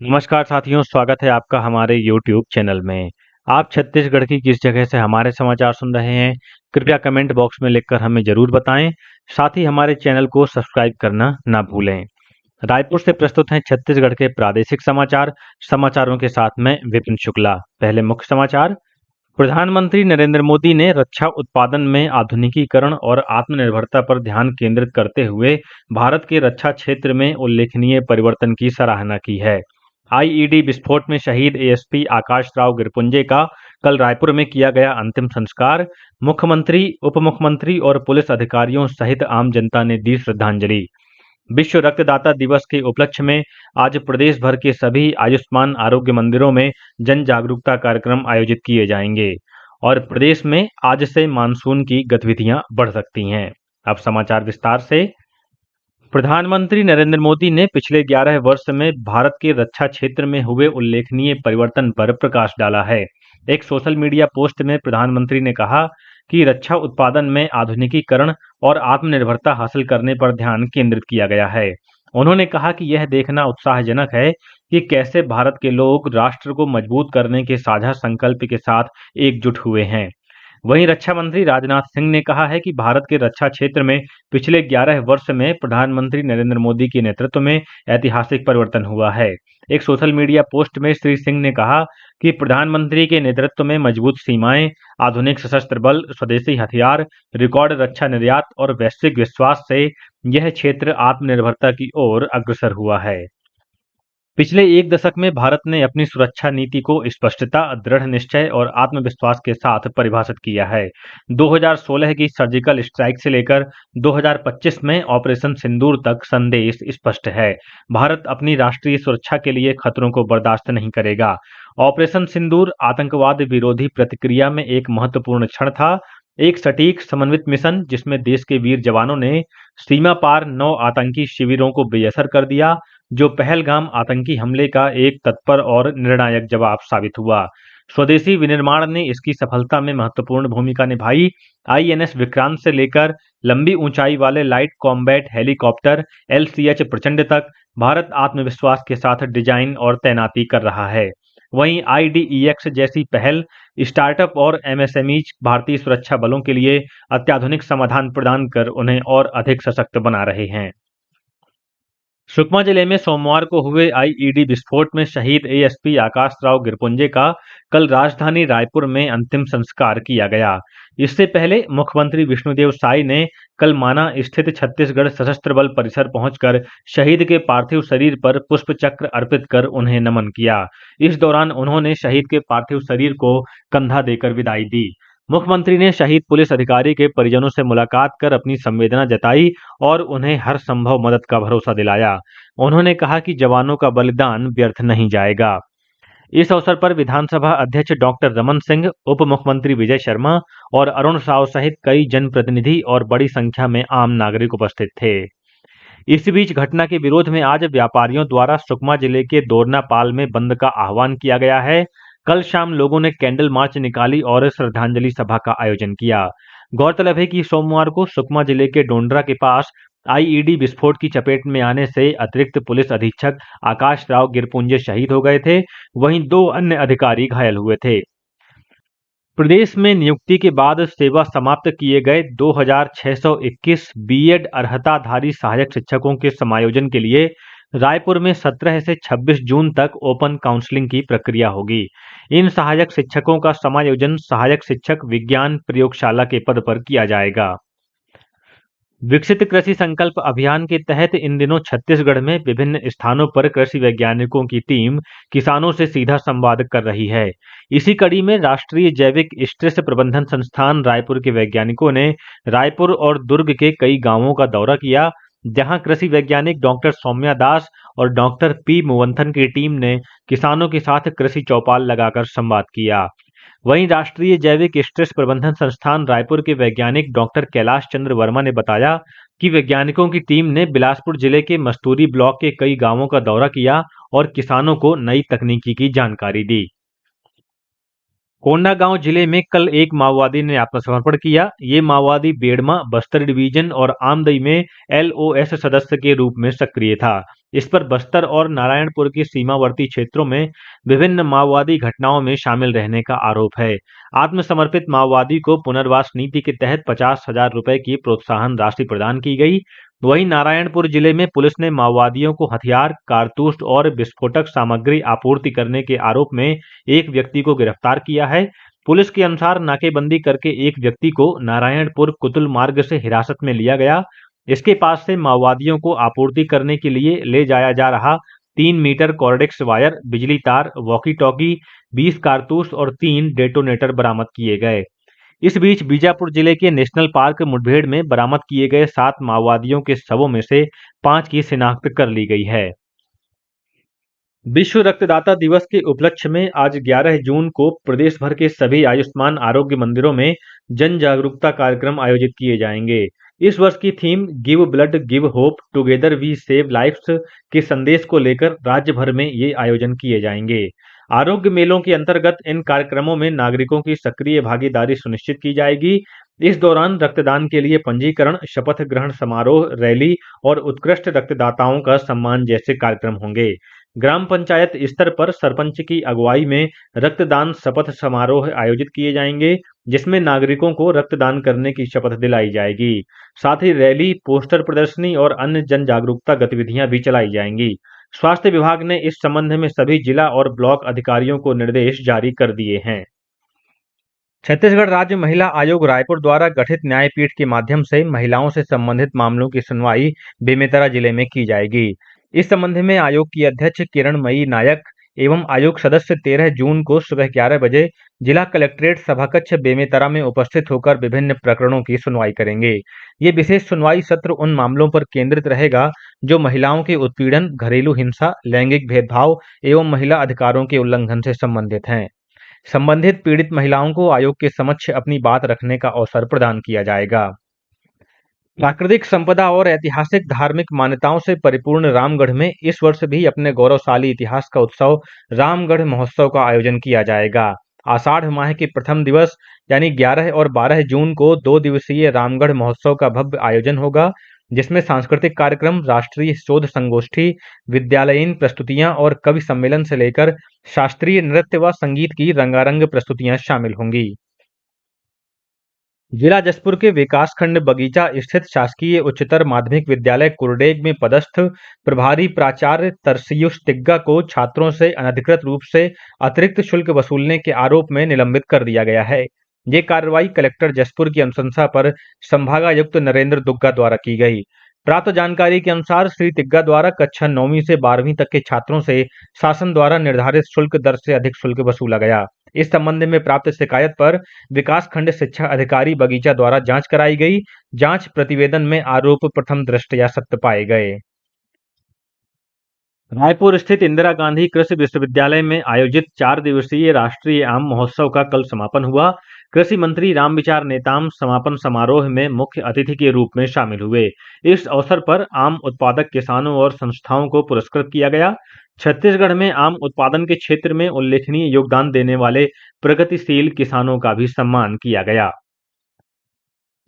नमस्कार साथियों, स्वागत है आपका हमारे YouTube चैनल में। आप छत्तीसगढ़ की किस जगह से हमारे समाचार सुन रहे हैं, कृपया कमेंट बॉक्स में लिखकर हमें ज़रूर बताएं। साथ ही हमारे चैनल को सब्सक्राइब करना ना भूलें। रायपुर से प्रस्तुत हैं छत्तीसगढ़ के प्रादेशिक समाचार। समाचारों के साथ मैं विपिन शुक्ला। पहले मुख्य समाचार। प्रधानमंत्री नरेंद्र मोदी ने रक्षा उत्पादन में आधुनिकीकरण और आत्मनिर्भरता पर ध्यान केंद्रित करते हुए भारत के रक्षा क्षेत्र में उल्लेखनीय परिवर्तन की सराहना की है। आईईडी विस्फोट में शहीद एएसपी आकाश राव गिरपुंजे का कल रायपुर में किया गया अंतिम संस्कार। मुख्यमंत्री, उप मुख्यमंत्री और पुलिस अधिकारियों सहित आम जनता ने दी श्रद्धांजलि। विश्व रक्तदाता दिवस के उपलक्ष्य में आज प्रदेश भर के सभी आयुष्मान आरोग्य मंदिरों में जन जागरूकता कार्यक्रम आयोजित किए जाएंगे और प्रदेश में आज से मानसून की गतिविधियां बढ़ सकती हैं। अब समाचार विस्तार से। प्रधानमंत्री नरेंद्र मोदी ने पिछले 11 वर्ष में भारत के रक्षा क्षेत्र में हुए उल्लेखनीय परिवर्तन पर प्रकाश डाला है। एक सोशल मीडिया पोस्ट में प्रधानमंत्री ने कहा कि रक्षा उत्पादन में आधुनिकीकरण और आत्मनिर्भरता हासिल करने पर ध्यान केंद्रित किया गया है। उन्होंने कहा कि यह देखना उत्साहजनक है कि कैसे भारत के लोग राष्ट्र को मजबूत करने के साझा संकल्प के साथ एकजुट हुए हैं। वहीं रक्षा मंत्री राजनाथ सिंह ने कहा है कि भारत के रक्षा क्षेत्र में पिछले 11 वर्ष में प्रधानमंत्री नरेंद्र मोदी के नेतृत्व में ऐतिहासिक परिवर्तन हुआ है। एक सोशल मीडिया पोस्ट में श्री सिंह ने कहा कि प्रधानमंत्री के नेतृत्व में मजबूत सीमाएं, आधुनिक सशस्त्र बल, स्वदेशी हथियार, रिकॉर्ड रक्षा निर्यात और वैश्विक विश्वास से यह क्षेत्र आत्मनिर्भरता की ओर अग्रसर हुआ है। पिछले एक दशक में भारत ने अपनी सुरक्षा नीति को स्पष्टता, दृढ़ निश्चय और आत्मविश्वास के साथ परिभाषित किया है। 2016 की सर्जिकल स्ट्राइक से लेकर 2025 में ऑपरेशन सिंदूर तक संदेश स्पष्ट है। भारत अपनी राष्ट्रीय सुरक्षा के लिए खतरों को बर्दाश्त नहीं करेगा। ऑपरेशन सिंदूर आतंकवाद विरोधी प्रतिक्रिया में एक महत्वपूर्ण क्षण था। एक सटीक समन्वित मिशन जिसमें देश के वीर जवानों ने सीमा पार 9 आतंकी शिविरों को बेअसर कर दिया, जो पहलगाम आतंकी हमले का एक तत्पर और निर्णायक जवाब साबित हुआ। स्वदेशी विनिर्माण ने इसकी सफलता में महत्वपूर्ण भूमिका निभाई। आईएनएस विक्रांत से लेकर लंबी ऊंचाई वाले लाइट कॉम्बैट हेलीकॉप्टर एलसीएच प्रचंड तक भारत आत्मविश्वास के साथ डिजाइन और तैनाती कर रहा है। वहीं आईडीईएक्स जैसी पहल स्टार्टअप और एमएसएमईज भारतीय सुरक्षा बलों के लिए अत्याधुनिक समाधान प्रदान कर उन्हें और अधिक सशक्त बना रहे हैं। सुकमा जिले में सोमवार को हुए आईईडी विस्फोट में शहीद एएसपी आकाश राव गिरपुंजे का कल राजधानी रायपुर में अंतिम संस्कार किया गया। इससे पहले मुख्यमंत्री विष्णुदेव साय ने कल माना स्थित छत्तीसगढ़ सशस्त्र बल परिसर पहुंचकर शहीद के पार्थिव शरीर पर पुष्प चक्र अर्पित कर उन्हें नमन किया। इस दौरान उन्होंने शहीद के पार्थिव शरीर को कंधा देकर विदाई दी। मुख्यमंत्री ने शहीद पुलिस अधिकारी के परिजनों से मुलाकात कर अपनी संवेदना जताई और उन्हें हर संभव मदद का भरोसा दिलाया। उन्होंने कहा कि जवानों का बलिदान व्यर्थ नहीं जाएगा। इस अवसर पर विधानसभा अध्यक्ष डॉक्टर रमन सिंह, उप मुख्यमंत्री विजय शर्मा और अरुण साव सहित कई जनप्रतिनिधि और बड़ी संख्या में आम नागरिक उपस्थित थे। इस बीच घटना के विरोध में आज व्यापारियों द्वारा सुकमा जिले के दोरनापाल में बंद का आह्वान किया गया है। कल शाम लोगों ने कैंडल मार्च निकाली और श्रद्धांजलि सभा का आयोजन किया। गौरतलब है कि सोमवार को सुकमा जिले के डोंडरा के पास आईईडी विस्फोट की चपेट में आने से अतिरिक्त पुलिस अधीक्षक आकाश राव गिरपुंजे शहीद हो गए थे। वहीं 2 अन्य अधिकारी घायल हुए थे। प्रदेश में नियुक्ति के बाद सेवा समाप्त किए गए 2621 बीएड अर्हताधारी सहायक शिक्षकों के समायोजन के लिए रायपुर में 17 से 26 जून तक ओपन काउंसलिंग की प्रक्रिया होगी। इन सहायक शिक्षकों का समायोजन सहायक शिक्षक विज्ञान प्रयोगशाला के पद पर किया जाएगा। विकसित कृषि संकल्प अभियान के तहत इन दिनों छत्तीसगढ़ में विभिन्न स्थानों पर कृषि वैज्ञानिकों की टीम किसानों से सीधा संवाद कर रही है। इसी कड़ी में राष्ट्रीय जैविक स्ट्रेस प्रबंधन संस्थान रायपुर के वैज्ञानिकों ने रायपुर और दुर्ग के कई गांवों का दौरा किया, जहां कृषि वैज्ञानिक डॉक्टर सौम्या दास और डॉक्टर पी मुवंथन की टीम ने किसानों के साथ कृषि चौपाल लगाकर संवाद किया। वहीं राष्ट्रीय जैविक स्ट्रेस प्रबंधन संस्थान रायपुर के वैज्ञानिक डॉक्टर कैलाश चंद्र वर्मा ने बताया कि वैज्ञानिकों की टीम ने बिलासपुर जिले के मस्तूरी ब्लॉक के कई गांवों का दौरा किया और किसानों को नई तकनीकी की जानकारी दी। कोंडागांव जिले में कल एक माओवादी ने आत्मसमर्पण किया। ये माओवादी बेड़मा, बस्तर डिवीजन और आमदई में एलओएस सदस्य के रूप में सक्रिय था। इस पर बस्तर और नारायणपुर के सीमावर्ती क्षेत्रों में विभिन्न माओवादी घटनाओं में शामिल रहने का आरोप है। आत्मसमर्पित माओवादी को पुनर्वास नीति के तहत 50,000 रुपए की प्रोत्साहन राशि प्रदान की गई। वहीं नारायणपुर जिले में पुलिस ने माओवादियों को हथियार, कारतूस और विस्फोटक सामग्री आपूर्ति करने के आरोप में एक व्यक्ति को गिरफ्तार किया है। पुलिस के अनुसार नाकेबंदी करके एक व्यक्ति को नारायणपुर कुतुल मार्ग से हिरासत में लिया गया। इसके पास से माओवादियों को आपूर्ति करने के लिए ले जाया जा रहा 3 मीटर कॉर्डेक्स वायर, बिजली तार, वॉकी टॉकी, 20 कारतूस और 3 डेटोनेटर बरामद किए गए। इस बीच बीजापुर जिले के नेशनल पार्क मुठभेड़ में बरामद किए गए 7 माओवादियों के शवों में से 5 की शिनाख्त कर ली गई है। विश्व रक्तदाता दिवस के उपलक्ष्य में आज 11 जून को प्रदेश भर के सभी आयुष्मान आरोग्य मंदिरों में जन जागरूकता कार्यक्रम आयोजित किए जाएंगे। इस वर्ष की theme give blood give hope together we save lives के संदेश को लेकर राज्य भर में ये आयोजन किए जाएंगे। आरोग्य मेलों के अंतर्गत इन कार्यक्रमों में नागरिकों की सक्रिय भागीदारी सुनिश्चित की जाएगी। इस दौरान रक्तदान के लिए पंजीकरण, शपथ ग्रहण समारोह, रैली और उत्कृष्ट रक्तदाताओं का सम्मान जैसे कार्यक्रम होंगे। ग्राम पंचायत स्तर पर सरपंच की अगुवाई में रक्तदान शपथ समारोह आयोजित किए जाएंगे, जिसमें नागरिकों को रक्तदान करने की शपथ दिलाई जाएगी। साथ ही रैली, पोस्टर प्रदर्शनी और अन्य जन जागरूकता गतिविधियां भी चलाई जाएंगी। स्वास्थ्य विभाग ने इस संबंध में सभी जिला और ब्लॉक अधिकारियों को निर्देश जारी कर दिए हैं। छत्तीसगढ़ राज्य महिला आयोग रायपुर द्वारा गठित न्यायपीठ के माध्यम से महिलाओं से संबंधित मामलों की सुनवाई बेमेतरा जिले में की जाएगी। इस संबंध में आयोग की अध्यक्ष किरणमयी नायक एवं आयोग सदस्य 13 जून को सुबह 11 बजे जिला कलेक्ट्रेट सभाकक्ष बेमेतरा में उपस्थित होकर विभिन्न प्रकरणों की सुनवाई करेंगे। ये विशेष सुनवाई सत्र उन मामलों पर केंद्रित रहेगा जो महिलाओं के उत्पीड़न, घरेलू हिंसा, लैंगिक भेदभाव एवं महिला अधिकारों के उल्लंघन से संबंधित हैं। संबंधित पीड़ित महिलाओं को आयोग के समक्ष अपनी बात रखने का अवसर प्रदान किया जाएगा। प्राकृतिक संपदा और ऐतिहासिक धार्मिक मान्यताओं से परिपूर्ण रामगढ़ में इस वर्ष भी अपने गौरवशाली इतिहास का उत्सव रामगढ़ महोत्सव का आयोजन किया जाएगा। आषाढ़ माह के प्रथम दिवस यानी 11 और 12 जून को 2 दिवसीय रामगढ़ महोत्सव का भव्य आयोजन होगा, जिसमें सांस्कृतिक कार्यक्रम, राष्ट्रीय शोध संगोष्ठी, विद्यालयीन प्रस्तुतियां और कवि सम्मेलन से लेकर शास्त्रीय नृत्य व संगीत की रंगारंग प्रस्तुतियां शामिल होंगी। जिला जसपुर के विकासखंड बगीचा स्थित शासकीय उच्चतर माध्यमिक विद्यालय कुरडेग में पदस्थ प्रभारी प्राचार्य तरसियुस तिग्गा को छात्रों से अनधिकृत रूप से अतिरिक्त शुल्क वसूलने के आरोप में निलंबित कर दिया गया है। ये कार्रवाई कलेक्टर जसपुर की अनुशंसा पर संभागायुक्त नरेंद्र दुग्गा द्वारा की गई। प्राप्त जानकारी के अनुसार श्री तिग्गा द्वारा कक्षा 9वीं से 12वीं तक के छात्रों से शासन द्वारा निर्धारित शुल्क दर से अधिक शुल्क वसूला गया। इस संबंध में प्राप्त शिकायत पर विकास खंड शिक्षा अधिकारी बगीचा द्वारा जांच कराई गई। जांच प्रतिवेदन में आरोप प्रथम दृष्टया सत्य पाए गए। रायपुर स्थित इंदिरा गांधी कृषि विश्वविद्यालय में आयोजित 4 दिवसीय राष्ट्रीय आम महोत्सव का कल समापन हुआ। कृषि मंत्री रामविचार नेताम समापन समारोह में मुख्य अतिथि के रूप में शामिल हुए। इस अवसर पर आम उत्पादक किसानों और संस्थाओं को पुरस्कृत किया गया। छत्तीसगढ़ में आम उत्पादन के क्षेत्र में उल्लेखनीय योगदान देने वाले प्रगतिशील किसानों का भी सम्मान किया गया।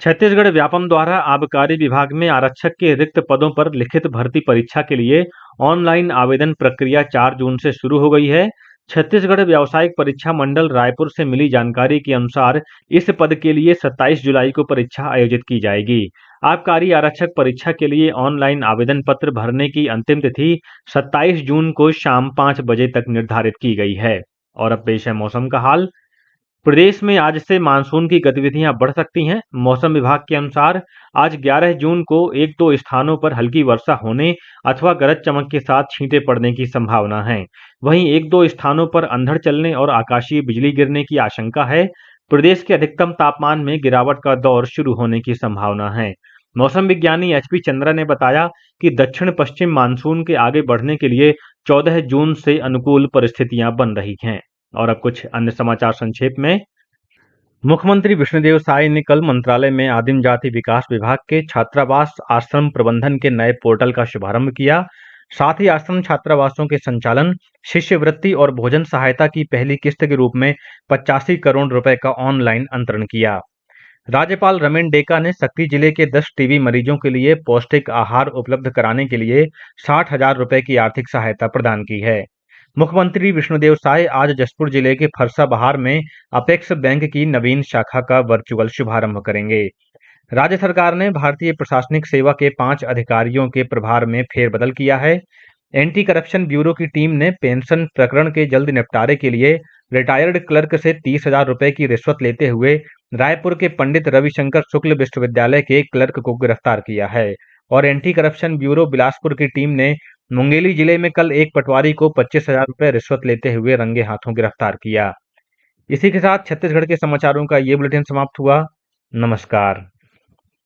छत्तीसगढ़ व्यापम द्वारा आबकारी विभाग में आरक्षक के रिक्त पदों पर लिखित भर्ती परीक्षा के लिए ऑनलाइन आवेदन प्रक्रिया 4 जून से शुरू हो गई है। छत्तीसगढ़ व्यावसायिक परीक्षा मंडल रायपुर से मिली जानकारी के अनुसार इस पद के लिए 27 जुलाई को परीक्षा आयोजित की जाएगी। आबकारी आरक्षक परीक्षा के लिए ऑनलाइन आवेदन पत्र भरने की अंतिम तिथि 27 जून को शाम 5 बजे तक निर्धारित की गई है। और अब पेश है मौसम का हाल। प्रदेश में आज से मानसून की गतिविधियां बढ़ सकती हैं। मौसम विभाग के अनुसार आज 11 जून को 1-2 स्थानों पर हल्की वर्षा होने अथवा गरज चमक के साथ छींटे पड़ने की संभावना है। वहीं 1-2 स्थानों पर अंधड़ चलने और आकाशीय बिजली गिरने की आशंका है। प्रदेश के अधिकतम तापमान में गिरावट का दौर शुरू होने की संभावना है। मौसम विज्ञानी एचपी चंद्रा ने बताया कि दक्षिण पश्चिम मानसून के आगे बढ़ने के लिए 14 जून से अनुकूल परिस्थितियां बन रही हैं। और अब कुछ अन्य समाचार संक्षेप में। मुख्यमंत्री विष्णुदेव साय ने कल मंत्रालय में आदिम जाति विकास विभाग के छात्रावास आश्रम प्रबंधन के नए पोर्टल का शुभारंभ किया। साथ ही आश्रम छात्रावासों के संचालन, शिष्यवृत्ति और भोजन सहायता की पहली किस्त के रूप में 85 करोड़ रुपए का ऑनलाइन अंतरण किया। राज्यपाल रमेन डेका ने सक्ती जिले के 10 टीबी मरीजों के लिए पौष्टिक आहार उपलब्ध कराने के लिए 60,000 रुपए की आर्थिक सहायता प्रदान की है। मुख्यमंत्री विष्णुदेव साय आज जसपुर जिले के फरसा बहार में अपेक्स बैंक की नवीन शाखा का वर्चुअल शुभारंभ करेंगे। राज्य सरकार ने भारतीय प्रशासनिक सेवा के 5 अधिकारियों के प्रभार में फेरबदल किया है। एंटी करप्शन ब्यूरो की टीम ने पेंशन प्रकरण के जल्द निपटारे के लिए रिटायर्ड क्लर्क से 30,000 रुपए की रिश्वत लेते हुए रायपुर के पंडित रविशंकर शुक्ल विश्वविद्यालय के क्लर्क को गिरफ्तार किया है। और एंटी करप्शन ब्यूरो बिलासपुर की टीम ने मुंगेली जिले में कल एक पटवारी को 25,000 रुपए रिश्वत लेते हुए रंगे हाथों गिरफ्तार किया। इसी के साथ छत्तीसगढ़ के समाचारों का ये बुलेटिन समाप्त हुआ। नमस्कार।